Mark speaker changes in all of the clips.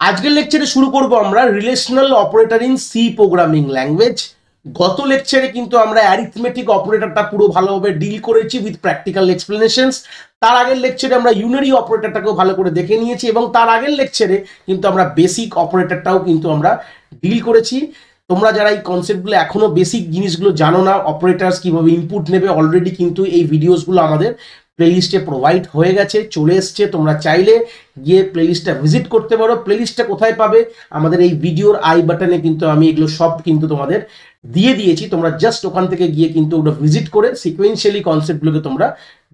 Speaker 1: আজকের লেকচারে শুরু করব আমরা relational operator in C programming language. গত লেকচারে কিন্তু আমরা অ্যারিথমেটিক অপারেটরটা পুরো ভালোভাবে ডিল করেছি উইথ প্র্যাকটিক্যাল এক্সপ্লেনেশনস। তার আগের লেকচারে আমরা ইউনারি অপারেটরটাকেও ভালো করে দেখে নিয়েছি এবং তার আগের লেকচারে কিন্তু আমরা বেসিক অপারেটরটাও কিন্তু আমরা ডিল করেছি। তোমরা যারা এই কনসেপ্টগুলো এখনো বেসিক জিনিসগুলো জানো না, অপারেটার্স কিভাবে ইনপুট নেবে, অলরেডি কিন্তু এই ভিডিওসগুলো আমাদের প্লেলিস্টে প্রোভাইড হয়ে গেছে, চলে এসছে। তোমরা চাইলে গিয়ে প্লেলিস্টটা ভিজিট করতে পারো। প্লেলিস্টটা কোথায় পাবে? আমাদের এই ভিডিওর আই বাটনে কিন্তু আমি এগুলো সব কিন্তু তোমাদের দিয়ে দিয়েছি। তোমরা জাস্ট ওখান থেকে গিয়ে কিন্তু ওটা ভিজিট করে সিকোয়েন্সিয়ালি কনসেপ্টগুলোকে তোমরা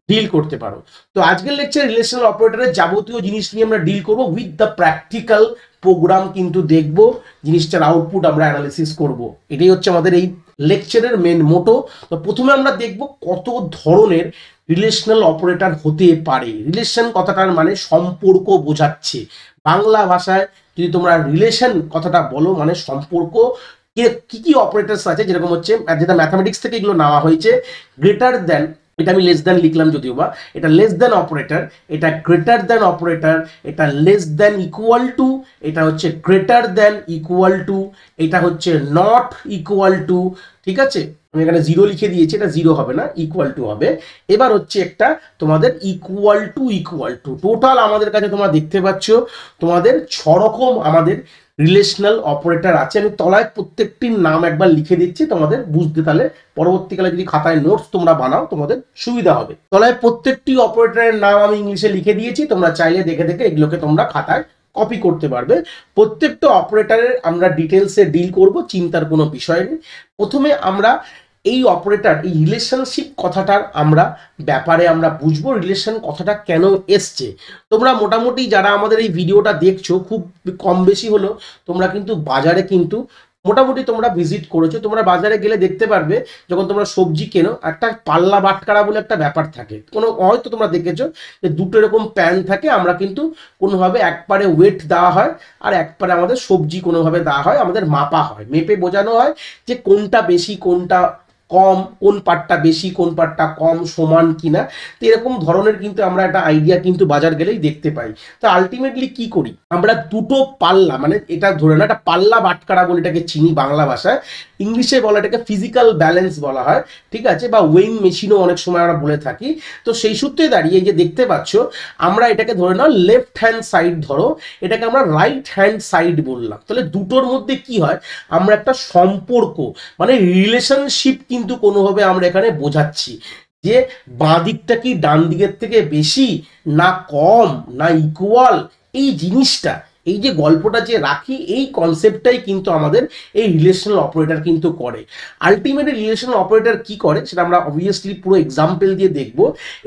Speaker 1: ডিল করতে পারো। তো আজকের লেকচারে রিলেশনাল অপারেটরের যাবতীয় জিনিস নিয়ে আমরা ডিল করব উইথ দ্য প্র্যাকটিক্যাল প্রোগ্রাম কিন্তু দেখব, জিনিসটার আউটপুট আমরা অ্যানালিসিস করব। এটাই হচ্ছে আমাদের এই লেকচারের মেন মোটো। তো প্রথমে আমরা দেখব কত ধরনের রিলেশনাল অপারেটর হতে পারে। রিলেশন কথাটার মানে সম্পর্ক বোঝাচ্ছে। বাংলা ভাষায় যদি তোমরা রিলেশন কথাটা বলো মানে সম্পর্ক। কি কি অপারেটরস আছে, যেরকম হচ্ছে যেটা ম্যাথামেটিক্স থেকে এগুলো নেওয়া হয়েছে। গ্রেটার দেন, এটা আমি লেস দেন লিখলাম যদিও বা, এটা লেস দেন অপারেটর, এটা গ্রেটার দেন অপারেটর, এটা লেস দেন ইকুয়াল টু, এটা হচ্ছে গ্রেটার দেন ইকুয়াল টু, এটা হচ্ছে নট ইকুয়াল টু। ঠিক আছে, আমি এখানে জিরো লিখে দিয়েছি, এটা জিরো হবে না, ইকুয়াল টু হবে। এবার হচ্ছে একটা তোমাদের equal to equal to. Total আমাদের কাছে তোমরা দেখতে পাচ্ছ তোমাদের 6 রকম আমাদের রিলেশনাল অপারেটর আছে। আমি তলায় প্রত্যেকটির নাম একবার লিখে দিচ্ছি তোমাদের বুঝতে, তাহলে পরবর্তীকালে যদি খাতায় নোটস তোমরা বানাও তোমাদের সুবিধা হবে। তলায় প্রত্যেকটি অপারেটরের নাম আমি ইংলিশে লিখে দিয়েছি, তোমরা চাইলে দেখে দেখে এগুলোকে তোমরা খাতায় কপি করতে পারবে। প্রত্যেকটা অপারেটরের আমরা ডিটেলসে ডিল করব, চিন্তার কোনো বিষয় নেই। প্রথমে আমরা এই অপারেটর, এই রিলেশনশিপ কথাটার আমরা ব্যাপারে আমরা বুঝবো, রিলেশন কথাটা কেন এসছে। তোমরা মোটামুটি যারা আমাদের এই ভিডিওটা দেখছো, খুব কম বেশি হলো তোমরা কিন্তু বাজারে কিন্তু মোটামুটি তোমরা ভিজিট করেছো। তোমরা বাজারে গেলে দেখতে পারবে যখন তোমরা সবজি কেনো, একটা পাল্লা বাটকারা বলে একটা ব্যাপার থাকে। কোনো হয়তো তোমরা দেখেছো যে দুটো এরকম প্যান থাকে, আমরা কিন্তু কোনোভাবে একবারে ওয়েট দেওয়া হয় আর একবারে আমাদের সবজি কোনোভাবে দেওয়া হয়, আমাদের মাপা হয়, মেপে বোঝানো হয় যে কোনটা বেশি কোনটা কম, কোন পার্টটা বেশি কোন পার্টটা কম, সমান কিনা। তো এরকম ধরনের কিন্তু আমরা একটা আইডিয়া কিন্তু বাজার গেলেই দেখতে পাই। তো আলটিমেটলি কি করি আমরা, দুটো পাল্লা, মানে এটা ধরে না একটা পাল্লা বাটকারা বলে এটাকে চিনি বাংলা ভাষায়, ইংলিশে বলা এটাকে ফিজিক্যাল ব্যালেন্স বলা হয়। ঠিক আছে, বা ওয়েইং মেশিনও অনেক সময় আমরা বলে থাকি। তো সেই সূত্রে দাঁড়িয়ে যে দেখতে পাচ্ছ আমরা এটাকে ধরে নাও লেফট হ্যান্ড সাইড ধরো, এটাকে আমরা রাইট হ্যান্ড সাইড বললাম। তাহলে দুটোর মধ্যে কি হয়, আমরা একটা সম্পর্ক মানে রিলেশনশিপ কিন্তু কোনোভাবে আমরা এখানে বোঝাচ্ছি যে বাঁ দিকটা কি ডান দিকের থেকে বেশি না কম না ইকুয়াল। এই জিনিসটা, এই যে গল্পটা যে রাখি, এই কনসেপ্টটাই কিন্তু আমাদের এই রিলেশনাল অপারেটর কিন্তু করে। আলটিমেটলি রিলেশনাল অপারেটর কি করে সেটা আমরা অবভিয়াসলি পুরো এক্সাম্পল দিয়ে দেখব।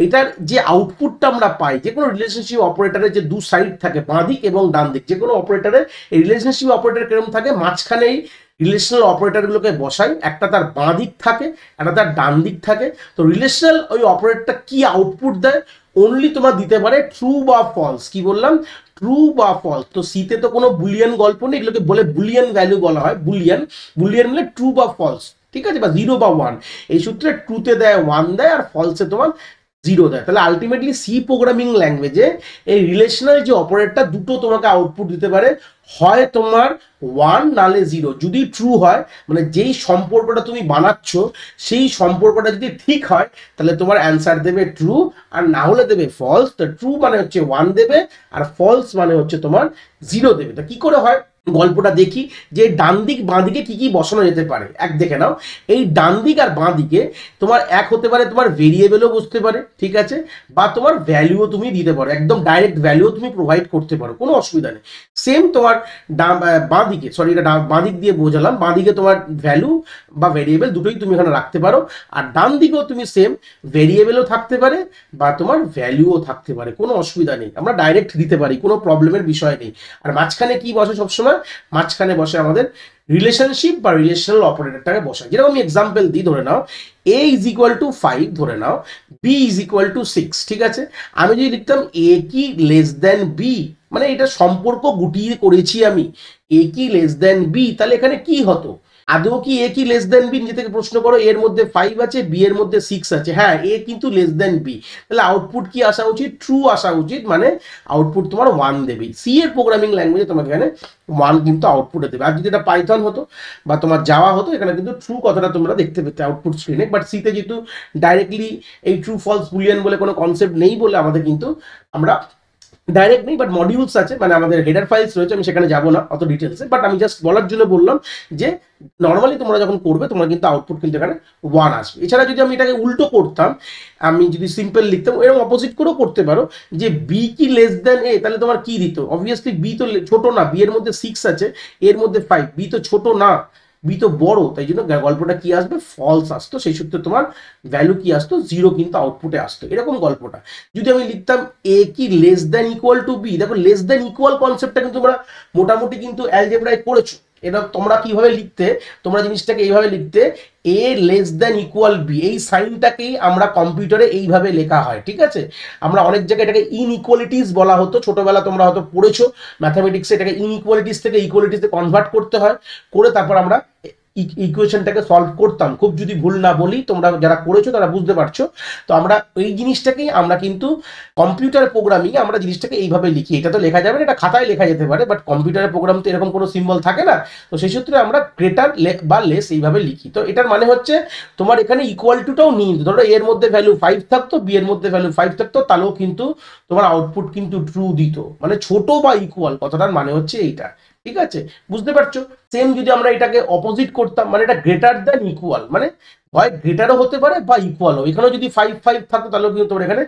Speaker 1: এটার যে আউটপুটটা আমরা পাই, যে কোনো রিলেশনশিপ অপারেটরের যে দু সাইড থাকে, বাঁ দিক এবং ডান দিক, যে কোনো অপারেটরের এই রিলেশনশিপ অপারেটর কিরকম থাকে, মাঝখানেই রিলেশনাল অপারেটরগুলোকে বসাই, একটা তার বাঁ দিক থাকে একটা তার ডান দিক থাকে। তো রিলেশনাল ওই অপারেটরটা কি আউটপুট দেয়, অনলি তোমার দিতে পারে ট্রু বা ফলস। কি বললাম? ট্রু বা ফলস। তো সিতে তো কোনো বুলিয়ান গল্প নেই, এগুলোকে বলে বুলিয়ান ভ্যালু বলা হয়। বুলিয়ান, বুলিয়ান মানে ট্রু বা ফলস, ঠিক আছে, বা জিরো বা ওয়ান। এই সূত্রে ট্রুতে দেয় ওয়ান দেয় আর ফলসে তোমার জিরো দেয়। তাহলে আলটিমেটলি সি প্রোগ্রামিং ল্যাঙ্গুয়েজে এই রিলেশনাল যে অপারেটরটা দুটো তোমাকে আউটপুট দিতে পারে, হয় তোমার ওয়ান নালে জিরো। যদি ট্রু হয় মানে যেই সম্পর্কটা তুমি বানাচ্ছ সেই সম্পর্কটা যদি ঠিক হয় তাহলে তোমার অ্যান্সার দেবে ট্রু, আর না হলে দেবে ফলস। তো ট্রু মানে হচ্ছে ওয়ান দেবে আর ফলস মানে হচ্ছে তোমার জিরো দেবে। তো কি করে হয় গল্পটা দেখি, যে ডান দিক বাঁ দিকে কি কি বসানো যেতে পারে। এক দেখে নাও, এই ডান দিক আর বাঁ দিকে তোমার এক হতে পারে তোমার ভেরিয়েবলও বসতে পারে, ঠিক আছে, বা তোমার ভ্যালুও তুমি দিতে পারো, একদম ডাইরেক্ট ভ্যালুও তুমি প্রোভাইড করতে পারো, কোনো অসুবিধা নেই। সেম তোমার বাঁ দিকে, সরি এটা বাঁ দিক দিয়ে বোঝালাম, বাঁ দিকে তোমার ভ্যালু বা ভেরিয়েবল দুটোই তুমি এখানে রাখতে পারো, আর ডান দিকেও তুমি সেম ভেরিয়েবলও থাকতে পারে বা তোমার ভ্যালুও থাকতে পারে, কোনো অসুবিধা নেই, আমরা ডাইরেক্ট দিতে পারি, কোনো প্রবলেমের বিষয় নেই। আর মাঝখানে কি বসে সবসময়, মাঝখানে বসে আমাদের রিলেশনশিপ বা রিলেশনাল অপারেটরটাকে বসায়। যেরকম আমি এক্সাম্পল দিই, ধরে নাও a ইজ ইকুয়াল টু 5, ধরে নাও b ইজ ইকুয়াল টু 6, ঠিক আছে। আমি যদি লিখতাম a কি লেস দেন b, মানে এটা সম্পর্ক গুটিয়ে করেছি আমি, a কি লেস দেন b, তাহলে এখানে কি হতো, আদৌ কি এ কি লেস দেন বি, নিজে থেকে প্রশ্ন করো। এর মধ্যে 5 আছে, বি এর মধ্যে 6 আছে, হ্যাঁ এ কিন্তু লেস দেন বি, তাহলে আউটপুট কি আসা উচিত? ট্রু আসা উচিত, মানে আউটপুট তোমার 1 দেবে। সি এর প্রোগ্রামিং ল্যাঙ্গুয়েজে তোমাকে এখানে 1 কিন্তু আউটপুটে দেবে। আর যদি এটা পাইথন হতো বা তোমার যাওয়া হতো, এখানে কিন্তু ট্রু কথাটা তোমরা দেখতে পেতে আউটপুট স্ক্রিনে। বাট সিতে যেহেতু ডাইরেক্টলি এই ট্রু ফলস বুলিয়ান বলে কোনো কনসেপ্ট নেই বলে আমাদের কিন্তু আমরা ডাইরেক্ট নেই, বাট মডিউলস আছে, মানে আমাদের হেডার ফাইলস রয়েছে, আমি সেখানে যাবো না অত ডিটেলসে, বাট আমি জাস্ট বলার জন্য বললাম যে নর্মালি তোমরা যখন করবে তোমরা কিন্তু আউটপুট কিন্তু এখানে 1 আসবে। এছাড়া যদি আমি এটাকে উল্টো করতাম, আমি যদি সিম্পল লিখতাম, এরকম অপোজিট করেও করতে পারো যে বি কি লেস দেন এ, তাহলে তোমার কি দিত? অবভিয়াসলি বি তো ছোট না, বি এর মধ্যে 6 আছে, এর মধ্যে 5, বি তো ছোট না, বি তো বড়, তাই জন্য গল্পটা কি আসবে? ফলস আসতো, সেই সূত্রে তোমার ভ্যালু কি আসতো? 0 কিন্তু আউটপুটে আসতো, এরকম গল্পটা। যদি আমি লিখতাম এ কি less than equal to b, দেখো লেস দেন ইকুয়াল কনসেপ্টটা কিন্তু তোমরা মোটামুটি কিন্তু অ্যালজেব্রায় করেছো। এটা তোমরা কিভাবে লিখতে, তোমরা জিনিসটাকে এইভাবে লিখতে, এ লেস দেন ইকুয়াল বি, এই সাইনটাকেই আমরা কম্পিউটারে এইভাবে লেখা হয়, ঠিক আছে? আমরা অনেক জায়গায় এটাকে ইনইকুয়ালিটিস বলা হতো, ছোটবেলা তোমরা হয়তো পড়েছো ম্যাথামেটিক্সে, এটাকে ইনইকুয়ালিটিস থেকে ইকুয়ালিটিসে কনভার্ট করতে হয়, করে তারপর আমরা ইকুয়েশনটাকে সলভ করতাম। খুব যদি ভুল না বলি, তোমরা যারা করেছো তারা বুঝতে পারছো। তো আমরা এই জিনিসটাকেই আমরা কিন্তু কম্পিউটার প্রোগ্রামিং আমরা জিনিসটাকে এইভাবে লিখি। এটা তো লেখা যাবে না, এটা খাতায় লেখা যেতে পারে, বাট কম্পিউটারের প্রোগ্রাম তো এরকম কোনো সিম্বল থাকে না, তো সেই সূত্রে আমরা গ্রেটার বা লেস এইভাবে লিখি। তো এটার মানে হচ্ছে তোমার এখানে ইকুয়াল টুটাও নিয়ে, ধরো এর মধ্যে ভ্যালু 5 থাকতো, বি এর মধ্যে ভ্যালু 5 থাকতো, তাহলেও কিন্তু তোমার আউটপুট কিন্তু ট্রু দিত, মানে ছোট বা ইকুয়াল কথাটার মানে হচ্ছে এইটা, ঠিক আছে? বুঝতে পারছো? সেম যদি আমরা এটাকে অপোজিট করতাম, মানে এটা গ্রেটার দ্যান ইকুয়াল, মানে হয় গ্রেটারও হতে পারে বা ইকুয়ালও। এখানেও যদি 5 5 থাকতো তাহলেও কিন্তু তোমার এখানে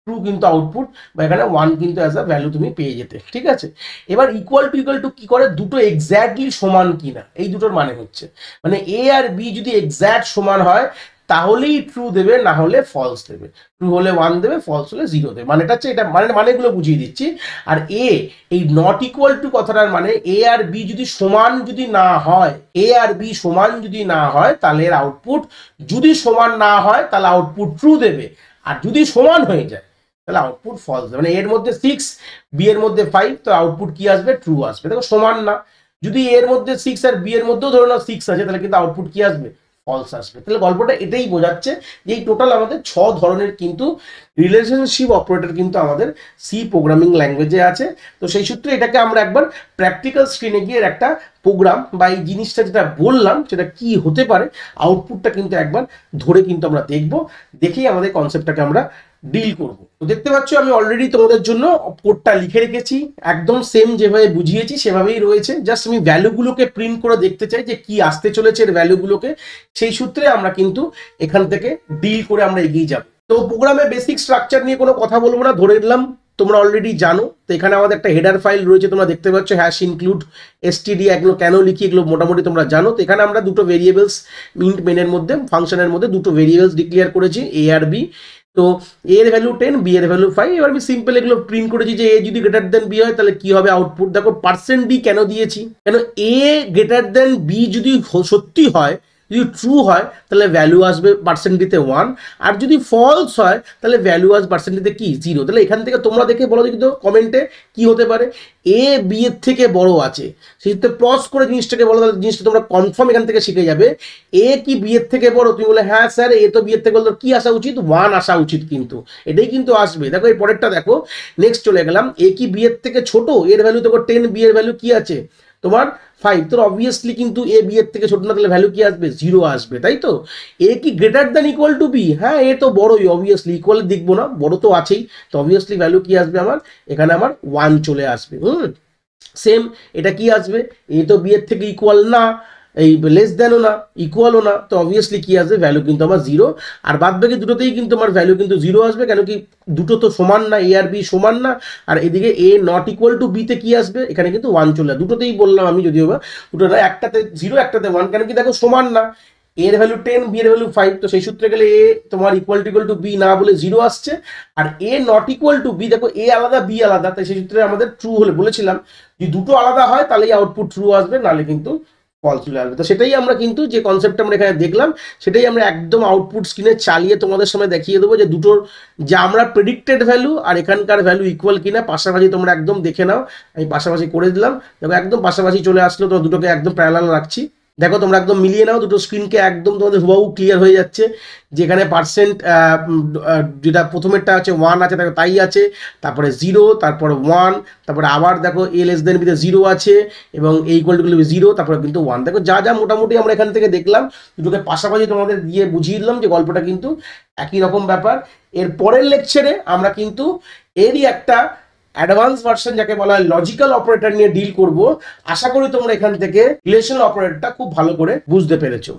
Speaker 1: ট্রু কিন্তু আউটপুট, বা এখানে 1 কিন্তু অ্যাজ আ ভ্যালু তুমি পেয়ে যেতে, ঠিক আছে? এবার ইকুয়াল টু কি করে? দুটো এক্স্যাক্টলি সমান কিনা, এই দুটোর মানে হচ্ছে, মানে এ আর বি যদি এক্স্যাক্ট সমান হয় তাহলেই ট্রু দেবে, না হলে ফলস দেবে। ট্রু হলে 1 দেবে, ফলস হলে 0 দেবে। মানেটা হচ্ছে এটা, মানেগুলো বুঝিয়ে দিচ্ছি। আর এই নট ইকুয়াল টু কথাটার মানে এ আর বি যদি সমান যদি না হয়, এ আর বি সমান যদি না হয়, তাহলে এর আউটপুট, যদি সমান না হয় তাহলে আউটপুট ট্রু দেবে, আর যদি সমান হয়ে যায় তাহলে আউটপুট ফলস দেবে। মানে এর মধ্যে 6, বি এর মধ্যে 5, তো আউটপুট কি আসবে? ট্রু আসবে। দেখো সমান না, যদি এর মধ্যে 6 আর বি এর মধ্যেও ধরো না 6 আছে, তাহলে কিন্তু আউটপুট কি আসবে? ফলস আসবে। তাহলে গল্পটা এটাই বোঝাচ্ছে যে এই টোটাল আমাদের 6 ধরনের কিন্তু রিলেশনশিপ অপারেটর কিন্তু আমাদের সি প্রোগ্রামিং ল্যাঙ্গুয়েজে আছে। তো সেই সূত্রে এটাকে আমরা একবার প্র্যাকটিক্যাল স্ক্রিনে গিয়ে একটা প্রোগ্রাম বা এই জিনিসটা যেটা বললাম সেটা কি হতে পারে, আউটপুটটা কিন্তু একবার ধরে কিন্তু আমরা দেখব, দেখেই আমাদের কনসেপ্টটাকে আমরা ডিল করব। তো দেখতে পাচ্ছ আমি অলরেডি তোমাদের জন্য কোডটা লিখে রেখেছি, একদম সেম যেভাবে বুঝিয়েছি সেভাবেই রয়েছে। জাস্ট আমি ভ্যালুগুলোকে প্রিন্ট করে দেখতে চাই যে কি আসতে চলেছে এর ভ্যালুগুলোকে, সেই সূত্রে আমরা কিন্তু এখান থেকে ডিল করে আমরা এগিয়ে যাব। তো প্রোগ্রামে বেসিক স্ট্রাকচার নিয়ে কোনো কথা বলবো না, ধরে নিলাম তোমরা অলরেডি জানো। তো এখানে আমাদের একটা হেডার ফাইল রয়েছে, তোমরা দেখতে পাচ্ছ হ্যাশ ইনক্লুড std, এগুলো কেন লিখি এগুলো মোটামুটি তোমরা জানো। তো এখানে আমরা দুটো ভেরিয়েবলস ইন্ট মেনের মধ্যে, ফাংশনের মধ্যে দুটো ভেরিয়েবলস ডিক্লেয়ার করেছি, এ আর বি। তো এ এর ভ্যালু 10, বি এর ভ্যালু 5। এবার আমি সিম্পল এগুলো প্রিন্ট করেছি যে এ যদি গ্রেটার দেন বি হয় তাহলে কি হবে আউটপুট। দেখো %d কেন দিয়েছি, কেন এ গ্রেটার দেন বি যদি সত্যি হয়, যদি ট্রু হয় তাহলে ভ্যালু আসবে %dতে 1, আর যদি ফলস হয় তাহলে ভ্যালু আসবে %dতে কি 0। তাহলে এখান থেকে তোমরা দেখে বলো কিন্তু কমেন্টে কি হতে পারে, এ বি এর থেকে বড় আছে, সেক্ষেত্রে ক্রস করে জিনিসটাকে বলো, তাহলে জিনিসটা তোমরা কনফার্ম এখান থেকে শিখে যাবে। এ কি বি এর থেকে বড়, তুমি বলে হ্যাঁ স্যার এ তো বি এর থেকে বড়, কি আসা উচিত? 1 আসা উচিত, কিন্তু এটাই কিন্তু আসবে। দেখো এই পরেরটা দেখো, নেক্সট চলে গেলাম, এ কি বি এর থেকে ছোট, এর ভ্যালু দেখো 10, বি এর ভ্যালু কি আছে তোমার 5, তো অবভিয়াসলি কিন্তু এ বি এর থেকে ছোট না, তাহলে ভ্যালু কি আসবে? 0 আসবে, তাই তো? এ কি greater than equal to b, হ্যাঁ এ তো বড়ই, অবভিয়াসলি ইকুয়াল দেখবো না, বড় তো আছেই, তো অবভিয়াসলি ভ্যালু কি আসবে আমার? এখানে আমার 1 চলে আসবে। সেম এটা কি আসবে? এ তো বি এর থেকে ইকুয়াল না, এই লেস দেনও না, ইকুয়ালও না, তো অবভিয়াসলি কি আসবে? ভ্যালু কিন্তু আমার 0। আর বাদ বাকি দুটোতেই কিন্তু আমার ভ্যালু কিন্তু 0 আসবে, কেন কি দুটো তো সমান না, এ আর বি সমান না। আর এদিকে এ নট ইকুয়াল টু বিতে কি আসবে? এখানে কিন্তু 1 চলে আসবে। দুটোতেই বললাম আমি, যদিও বা দুটো না, একটাতে 0 একটাতে 1, কেন কি দেখো সমান না, এর ভ্যালু 10, বি এর ভ্যালু 5, তো সেই সূত্রে গেলে এ তোমার ইকুয়াল টু বি না বলে 0 আসছে, আর এ নট ইকুয়াল টু বি, দেখো এ আলাদা বি আলাদা, তাই সেই সূত্রে আমাদের ট্রু হলে বলেছিলাম যে দুটো আলাদা হয় তাহলেই আউটপুট ট্রু আসবে, নাহলে কিন্তু ফলস চলে আসবে। তো সেটাই আমরা কিন্তু যে কনসেপ্টটা আমরা এখানে দেখলাম সেটাই আমরা একদম আউটপুট স্ক্রিনে চালিয়ে তোমাদের সামনে দেখিয়ে দেবো যে দুটোর যে আমরা প্রেডিক্টেড ভ্যালু আর এখানকার ভ্যালু ইকুয়াল কিনা, পাশাপাশি তোমরা একদম দেখে নাও। আমি পাশাপাশি করে দিলাম, দেখো একদম পাশাপাশি চলে আসলো, তো দুটোকে একদম প্যারালাল রাখছি, দেখো তোমরা একদম মিলিয়ে নাও দুটো স্ক্রিনকে, একদম তোমাদের হুবহু ক্লিয়ার হয়ে যাচ্ছে। যেখানে পার্সেন্ট যেটা প্রথমেরটা আছে 1 আছে, দেখো তাই আছে, তারপরে 0, তারপরে 1, তারপরে আবার দেখো a লেস দেন বিতে 0 আছে এবং a ইকুয়াল টু 0, তারপরে কিন্তু 1। দেখো যা যা মোটামুটি আমরা এখান থেকে দেখলাম, দুটোকে পাশাপাশি তোমাদের দিয়ে বুঝিয়ে দিলাম যে গল্পটা কিন্তু একই রকম ব্যাপার। এর পরের লেকচারে আমরা কিন্তু এরই একটা অ্যাডভান্স ভার্সন যাকে বলা হয় লজিক্যাল অপারেটর নিয়ে ডিল করব। আশা করি তোমরা এখান থেকে রিলেশনাল অপারেটরটা খুব ভালো করে বুঝতে পেরেছো।